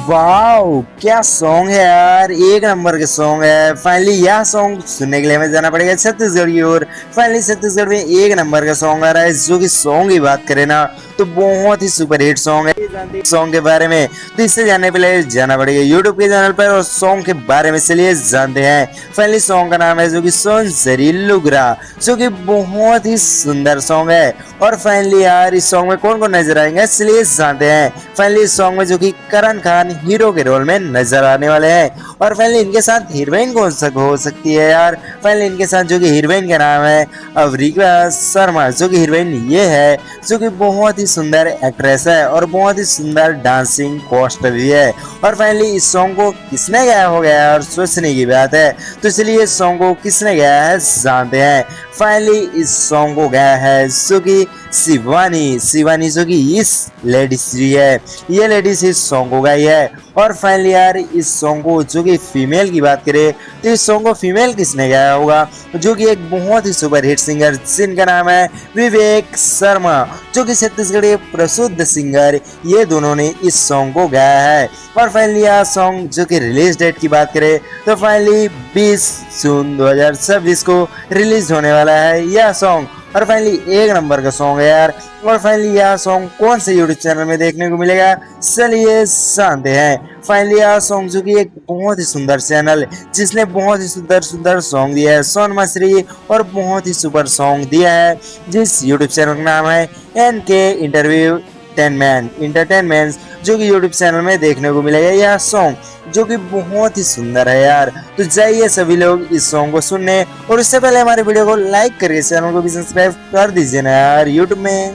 Wow क्या song है यार, एक नंबर के सॉन्ग है। फाइनली यह सॉन्ग सुनने के लिए हमें जाना पड़ेगा छत्तीसगढ़ की ओर। फाइनली छत्तीसगढ़ में एक नंबर का सॉन्ग आ रहा है, जो कि सॉन्ग की बात करें ना तो बहुत ही सुपर हिट सॉन्ग है। सॉन्ग के बारे में तो इससे जानने के लिए जाना पड़ेगा यूट्यूब के चैनल पर और सॉन्ग के बारे में चलिए जानते हैं। फाइनली सॉन्ग का नाम है जो कि सोन जरी लुगरा, जो कि बहुत ही सुंदर सॉन्ग है। और फाइनली यार इस सॉन्ग में कौन कौन नजर आएंगे चलिए जानते हैं। फाइनली इस सॉन्ग में जो कि करण खान हीरो के रोल में नजर आने वाले हैं। और फाइनली इनके साथ हीरोइन कौन सा हो सकती है यार। फाइनली इनके साथ जो कि हीरोइन का नाम है अवरिका शर्मा, जो कि हीरोइन ये है जो कि बहुत ही सुंदर एक्ट्रेस है और बहुत ही सुंदर डांसिंग पोस्टर भी है। और फाइनली इस सॉन्ग को किसने गाया हो गया और सोचने की बात है, तो इसलिए इस सॉन्ग को किसने गाया है जानते हैं। फाइनली इस सॉन्ग को गाया है जो कि शिवानी जो कि इस लेडीज है, ये लेडीज इस सॉन्ग को गाई है। और फाइनली यार इस सॉन्ग को जो कि फीमेल की बात करें तो इस सॉन्ग को फीमेल किसने गाया होगा, जो कि एक बहुत ही सुपर हिट सिंगर जिनका नाम है विवेक शर्मा, जो कि छत्तीसगढ़ी प्रसिद्ध सिंगर, ये दोनों ने इस सॉन्ग को गाया है। और फाइनली यह सॉन्ग जो कि रिलीज डेट की बात करें तो फाइनली 20 जून 2026 को रिलीज होने वाला है यह सॉन्ग। और फाइनली एक नंबर का सॉन्ग है यार। और फाइनली यह सॉन्ग कौन से यूट्यूब चैनल में देखने को मिलेगा चलिए जानते हैं। फाइनली यह सॉन्ग जो कि एक बहुत ही सुंदर चैनल जिसने बहुत ही सुंदर सुंदर सॉन्ग दिया है, सोन मसरी, और बहुत ही सुपर सॉन्ग दिया है, जिस यूट्यूब चैनल का नाम है NK इंटरव्यू एंटरटेनमेंट, जो कि यूट्यूब चैनल में देखने को मिलेगा यह सॉन्ग, जो कि बहुत ही सुंदर है यार। तो जाइए सभी लोग इस सॉन्ग को सुनने, और उससे पहले हमारे वीडियो को लाइक करके चैनल को भी सब्सक्राइब कर दीजिए ना यार यूट्यूब में।